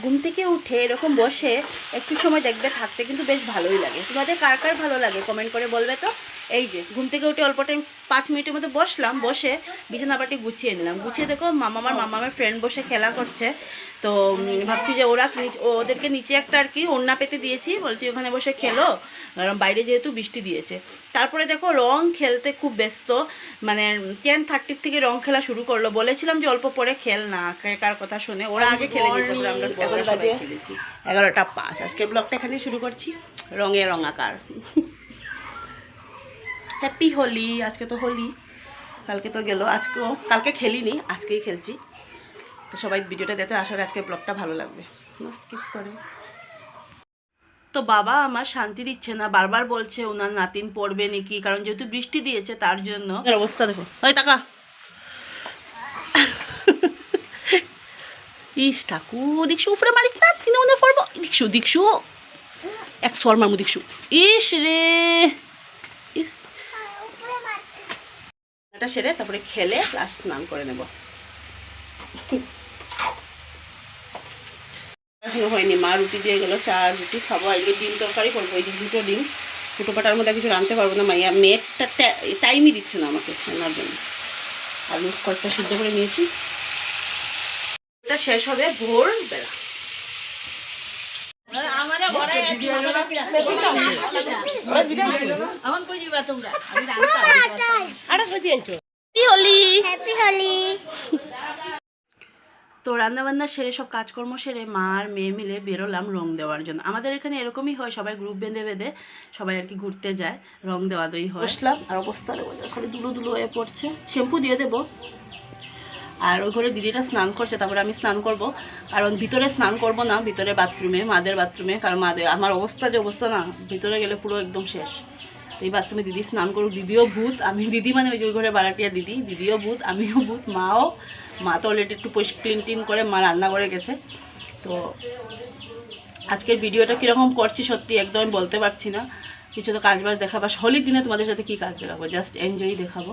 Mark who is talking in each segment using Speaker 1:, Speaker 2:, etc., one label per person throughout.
Speaker 1: ঘুম থেকে উঠে এরকম বসে একটু সময় দেখবে থাকতে কিন্তু বেশ ভালোই লাগে। তোমাদের কার কার ভালো লাগে কমেন্ট করে বলবে তো। এই যে ঘুম থেকে উঠে অল্প টাইম 5 মিনিটের মতো বসলাম, বসে বিছানাপাটি গুছিয়ে নিলাম। গুছিয়ে দেখো মামার ফ্রেন্ড বসে খেলা করছে। তো ভাবছি যে ওদেরকে নিচে একটা আর কি ওড়না পেতে দিয়েছি, বলছি ওখানে বসে খেলো, কারণ বাইরে যেহেতু বৃষ্টি দিয়েছে। তারপরে দেখো রং খেলতে খুব ব্যস্ত, মানে 10:30 থেকে রং খেলা শুরু করলো। বলেছিলাম যে অল্প পরে খেল না, কার কথা শুনে ওরা আগে খেলে নিত, আমরা সবাই খেলেছি। 11:05। আজকে ব্লগটা এখানে শুরু করছি, রঙে রঙাকার। হ্যাপি হোলি। আজকে তো হোলি, কালকে তো গেল, আজকেও কালকে খেলিনি, আজকেই খেলছি। তো সবাই ভিডিওটা দেখতে আসলে আজকে ব্লগটা ভালো লাগবে, স্কিপ করে। তো বাবা আমার শান্তি দিচ্ছে না, বারবার বলছে ওনার নাতিন পড়বে নাকি, কারণ যেহেতু বৃষ্টি দিয়েছে তার জন্য। অবস্থা দেখো, ওই টাকা ইস ঠাকুর, দেখছু উপরে মারিস না, তিনে মনে পড়বো। দেখছু এক সোয়ার মারমু, দেখছু। ইস রে, ইস এটা সেরে তারপরে খেলে প্লাস স্নান করে নেব। এখনো হয়নি, মা রুটি দিয়ে গেলো, চা রুটি খাবো। আজকে ডিম তরকারি করবো, এই যে 2টো ডিম, 2টো পাটার মধ্যে কিছু রাঁধতে পারবো না, মাইয়া মেয়েটা টাইমই দিচ্ছে না আমাকে রান্নার জন্য। আলু কয়েকটা সিদ্ধ করে নিয়েছি, এটা শেষ হবে ভোরবেলা। তো রান্নাবান্না সেরে সব কাজকর্ম সেরে মা আর মেয়ে মিলে বেরোলাম রং দেওয়ার জন্য। আমাদের এখানে এরকমই হয়, সবাই গ্রুপ বেঁধে বেঁধে সবাই আর কি ঘুরতে যায়, রং দেওয়া দই হয়। বসলাম আর অবস্থা দেবো, খালি দুলো দুলো হয়ে পড়ছে, শ্যাম্পু দিয়ে দেবো। আর ওই ঘরে দিদিটা স্নান করছে, তারপরে আমি স্নান করব, কারণ ভিতরে স্নান করব না, ভিতরে বাথরুমে, মাদের বাথরুমে, কারণ আমার অবস্থা যে অবস্থা না, ভিতরে গেলে পুরো একদম শেষ। এই বাথরুমে দিদি স্নান করুক, দিদিও ভূত, আমি দিদি মানে ওই যে ওই ঘরে বারাটিয়া দিদি, দিদিও ভূত, আমিও ভূত, মা তো অলরেডি একটু ক্লিন টিন করে মা রান্না করে গেছে। তো আজকের ভিডিওটা কীরকম করছি সত্যি একদম বলতে পারছি না, কিছু তো কাজ বাজ দেখাবো। হোলির দিনে তোমাদের সাথে কী কাজ দেখাবো, জাস্ট এনজয়ই দেখাবো।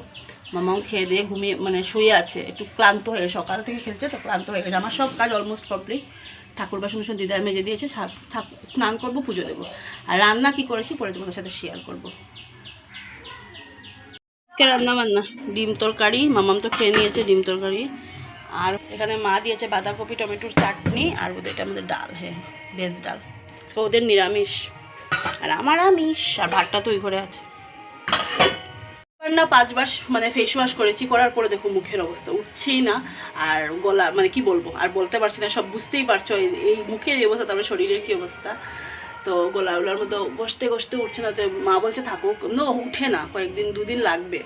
Speaker 1: মামাও খেয়ে দিয়ে ঘুমিয়ে মানে শুয়ে আছে, একটু ক্লান্ত হয়ে, সকাল থেকে খেলছে তো ক্লান্ত হয়ে গেছে। আমার সব কাজ অলমোস্ট কমপ্লিট, ঠাকুর বাসন দিদার মেজে দিয়েছে, স্নান করবো, পুজো দেবো। আর রান্না কি করেছি পরে তোমাদের সাথে শেয়ার করবো। রান্না বান্না ডিম তরকারি, মামাম তো খেয়ে নিয়েছে ডিম তরকারি, আর এখানে মা দিয়েছে বাঁধাকপি টমেটোর চাটনি, আর ওদের এটা আমাদের ডাল, হ্যাঁ ভেজ ডাল, ওদের নিরামিষ আর আমার আমিষ। আর ভাতটা তো ওই ঘরে আছে। না 5 বার মানে ফেস ওয়াশ করেছি, করার পরে দেখো মুখের অবস্থা উঠছেই না, আর গলা মানে কি বলবো আর বলতে পারছি না, সব বুঝতেই পারছো এই মুখের এই অবস্থা, তারপরে শরীরের কি অবস্থা। তো গলাগুলোর মধ্যে ঘষতে ঘষতে উঠছে না, তো মা বলছে থাকুক, উঠে না, কয়েকদিন 2 দিন লাগবে,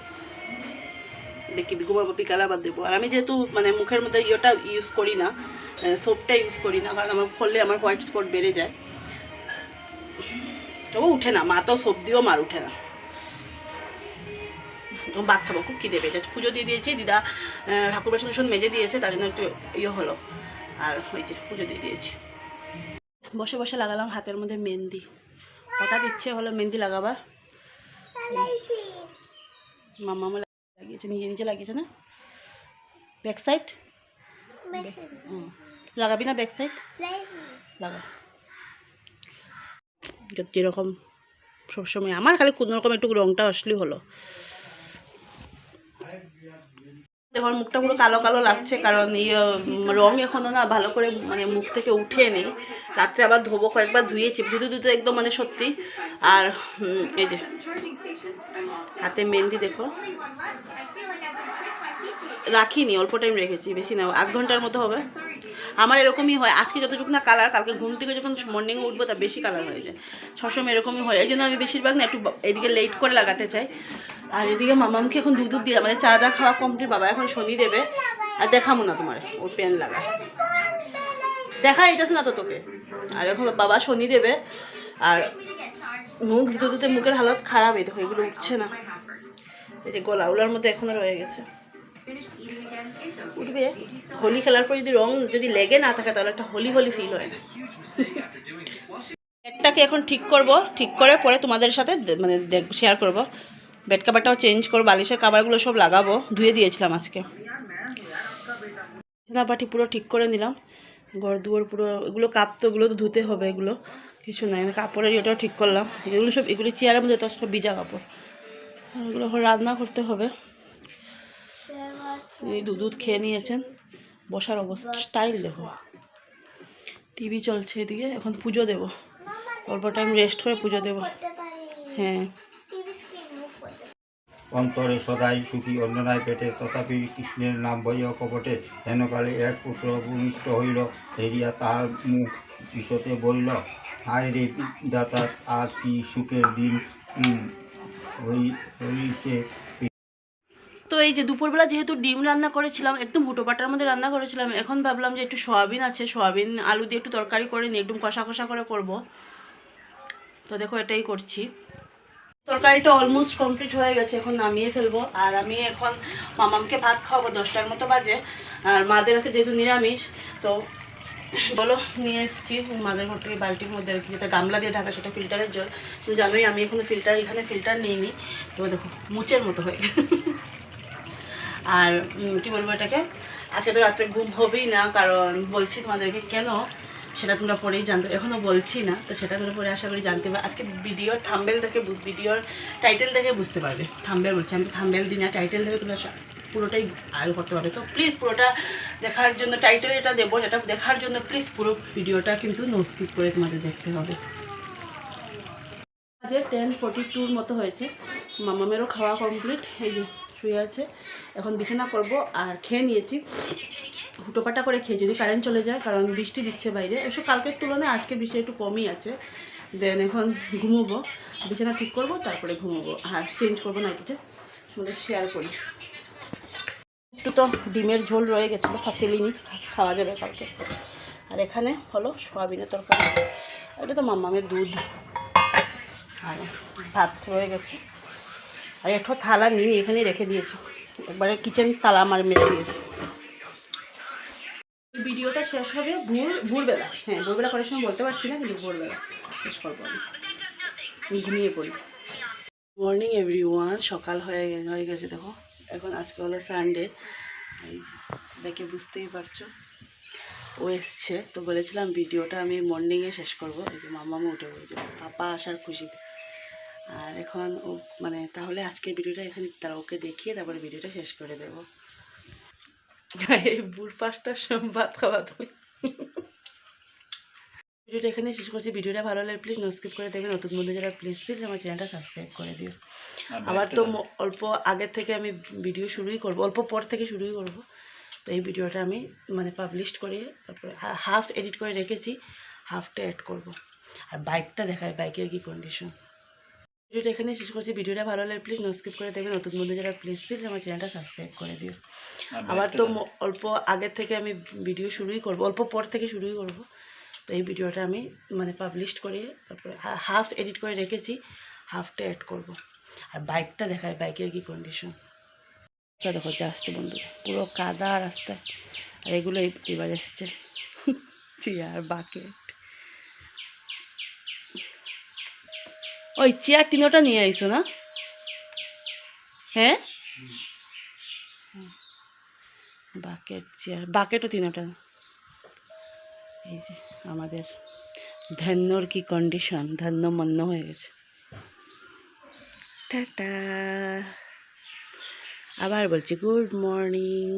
Speaker 1: দেখি ঘুমাবো, বিকালে আবার দেবো। আর আমি যেহেতু মানে মুখের মধ্যে ইয়েটা ইউজ করি না, সোপটা ইউজ করি না, কারণ আমার করলে আমার হোয়াইট স্পট বেড়ে যায়, তবু উঠে না, মা তো সোপ দিয়েও মার উঠে না। ভাত খাবো, খুব খিদে পেয়েছে, পুজো দিয়ে দিয়েছি, দিদা ঠাকুর বাসন মেজে দিয়েছে, তার জন্য একটু ইয়ে হলো। আর ওই যে পুজো দিয়ে দিয়েছি, বসে বসে লাগালাম হাতের মধ্যে মেহেন্দি, হঠাৎ ইচ্ছে হলো মেহেন্দি লাগাবার। মামা লাগিয়েছে, নিজে লাগিয়েছে না, ব্যাক সাইড লাগাবি না, ব্যাক সাইড লাগা, যেরকম সবসময় আমার খালি কোনোরকম একটু রঙটা আসলেই হলো। দেখো মুখটা পুরো কালো কালো লাগছে, কারণ রং এখনো না ভালো করে মানে মুখ থেকে উঠে নেই, রাত্রে আবার ধোবো, কয়েকবার ধুয়েছি, ধুতে একদম মানে সত্যি। আর এই যে হাতে মেহেন্দি দেখো রাখিনি, অল্প টাইম রেখেছি, বেশি না, 8 ঘন্টার মতো হবে। আমার এরকমই হয়, আজকে যতটুকু না কালার, কালকে ঘুম থেকে যখন মর্নিংয়ে উঠবো তা বেশি কালার হয়ে যায়, সবসময় এরকমই হয়। এই জন্য আমি বেশিরভাগ না একটু এদিকে লেট করে লাগাতে চাই। আর এদিকে মামামকে এখন দুধ দিয়ে মানে চা দা খাওয়া কমপ্লিট, বাবা এখন শনি দেবে। আর দেখাবো না তোমার ওর পেন লাগা, দেখা এটাছে না তো তোকে। আর এখন বাবা শনি দেবে, আর মুখ ধুতে মুখের হালত খারাপ, এই দেখো এগুলো উঠছে না, এই যে গলাগুলোর মধ্যে এখনো রয়ে গেছে, উঠবে। হোলি খেলার পর যদি রং যদি লেগে না থাকে তাহলে একটা হোলি হোলি ফিল হয় না। বেডটাকে এখন ঠিক করব, ঠিক করে পরে তোমাদের সাথে মানে শেয়ার করব। বেড কাভারটাও চেঞ্জ করবো, বালিশের কাভারগুলো সব লাগাবো, ধুয়ে দিয়েছিলাম আজকে। পাটি পুরো ঠিক করে নিলাম, ঘর দুয়ার পুরো, এগুলো কাপ তো এগুলো তো ধুতে হবে, এগুলো কিছু নাই, কাপড়ের ইয়েটাও ঠিক করলাম, এগুলো সব এগুলি চেয়ারের মধ্যে তো সব ভিজা কাপড়, এগুলো রান্না করতে হবে। এই দুধ খেয়ে নিয়েছেন, বসার অবস্থা স্টাইল দেখো, টিভি চলছে এদিকে, এখন পুজো দেব, অল্প টাইম রেস্ট করে পুজো দেব। হ্যাঁ,
Speaker 2: অন্তরে সদাই সুখী অন্যনায় পেটে, তথাপি কৃষ্ণের নাম বইয়া কপটে, হেনকালে এক পুত্র ভূমিষ্ঠ হইল, হেরিয়া তাহার মুখ বিষতে বলিল, হায় রে দাতা, আজ কি সুখের দিন হইছে।
Speaker 1: তো এই যে দুপুরবেলা যেহেতু ডিম রান্না করেছিলাম, একদম হুটোপাটার মধ্যে রান্না করেছিলাম, এখন ভাবলাম যে একটু সয়াবিন আছে, সয়াবিন আলু দিয়ে একটু তরকারি করে নিই, একদম কষা কষা করে করব। তো দেখো এটাই করছি। তরকারিটা অলমোস্ট কমপ্লিট হয়ে গেছে, এখন নামিয়ে ফেলবো। আর আমি এখন মামামকে ভাত খাওয়াবো, 10টার মতো বাজে, আর মাদের হাতে যেহেতু নিরামিষ, তো বলো নিয়ে এসেছি মাদের ঘর থেকে বালতির মধ্যে আর কি, যেটা গামলা দিয়ে ঢাকা, সেটা ফিল্টারের জল। তুমি জানোই আমি এখনো এখানে ফিল্টার নিইনি, তো দেখো মুচের মতো হয়ে গেছে। আর কী বলবো এটাকে, আজকে তো রাত্রে ঘুম হবেই না, কারণ বলছি তোমাদেরকে কেন, সেটা তোমরা পরেই জানতে, এখনও বলছি না, তো সেটা তোমরা পরে আশা করি জানতে পারবে। আজকে ভিডিওর থাম্বেল দেখে, ভিডিওর টাইটেল দেখে বুঝতে পারবে। থাম্বেল বলছি, আমি থাম্বেল দিই না, টাইটেল দেখে তোমরা পুরোটাই আয় করতে পারবে। তো প্লিজ পুরোটা দেখার জন্য, টাইটেল এটা দেবো, সেটা দেখার জন্য প্লিজ পুরো ভিডিওটা কিন্তু নো স্কিপ করে তোমাদের দেখতে হবে। আজ 10:42 মতো হয়েছে, মামামেরও খাওয়া কমপ্লিট, এই যে শুয়ে আছে, এখন বিছানা করব। আর খেয়ে নিয়েছি, হুটোপাটা করে খেয়ে, যদি কারেন্ট চলে যায়, কারণ বৃষ্টি দিচ্ছে বাইরে, এসব কালকের তুলনায় আজকে বৃষ্টি একটু কমই আছে। দেন এখন ঘুমোবো, বিছানা ঠিক করব, তারপরে ঘুমোবো, আর চেঞ্জ করবো নাইটিটা, তোমাদের শেয়ার করি। একটু তো ডিমের ঝোল রয়ে গেছিলো, ফেলিনি, খাওয়া যাবে কালকে। আর এখানে হলো সয়াবিনের তরকারি, এটা তো মামামের দুধ, আর ভাত রয়ে গেছে। আর একটু থালা নিয়ে এখানেই রেখে দিয়েছি, একবারে কিচেন তালা আমার মেরে দিয়েছি। ভিডিওটা শেষ হবে ভোরবেলা, হ্যাঁ ভোরবেলা করার সময় বলতে পারছি না, কিন্তু ভোরবেলা শেষ করবো, আমি ঘুমিয়ে পড়ি। মর্নিং এভরিওয়ান, সকাল হয়ে গেছে দেখো, এখন আজকে হলো সানডে, এই দেখে বুঝতেই পারছো। ও এসছে, তো বলেছিলাম ভিডিওটা আমি মর্নিংয়ে শেষ করবো, এই যে মামামা উঠে পড়েছে, পাপা আসার খুশি। আর এখন ও মানে তাহলে আজকের ভিডিওটা এখানে তারা ওকে দেখিয়ে তারপরে ভিডিওটা শেষ করে দেবো। এই বুড় পাঁচটার সময় ভাত খাওয়া তুমি। ভিডিওটা এখানে শেষ করছি। ভিডিওটা ভালো লাগলে প্লিজ নো স্কিপ করে দেবেন, নতুন বন্ধু যারা প্লিজ আমার চ্যানেলটা সাবস্ক্রাইব করে দিও। আবার তো অল্প আগের থেকে আমি ভিডিও শুরুই করব, অল্প পর থেকে শুরুই করব। তো এই ভিডিওটা আমি মানে পাবলিশ করে তারপরে হাফ এডিট করে রেখেছি, হাফটা অ্যাড করব। আর বাইকটা দেখায়, বাইকের কি কন্ডিশন। ভিডিওটা এখানে শেষ করছি। ভিডিওটা ভালো লাগলে প্লিজ নো স্কিপ করে দেবেন, নতুন বন্ধু যারা প্লিজ আমার চ্যানেলটা সাবস্ক্রাইব করে দিও। আবার তো অল্প আগের থেকে আমি ভিডিও শুরুই করব, অল্প পর থেকে শুরুই করব। তো এই ভিডিওটা আমি মানে পাবলিশ করে তারপরে হাফ এডিট করে রেখেছি, হাফটা অ্যাড করব। আর বাইকটা দেখায়, বাইকের কি কন্ডিশন। দেখো জাস্ট বন্ধু, পুরো কাদা রাস্তায়, আর এগুলো এবার এসছে চেয়ার বাকেট, ওই চেয়ার তিনোটা নিয়ে আইসো না? হ্যাঁ, বাকেট চেয়ার বাকেটও তিনোটা। এই যে আমাদের ধন্যর কি কন্ডিশন, ধন্য মন্য হয়ে গেছে। টাটা, আবার বলছি গুড মর্নিং।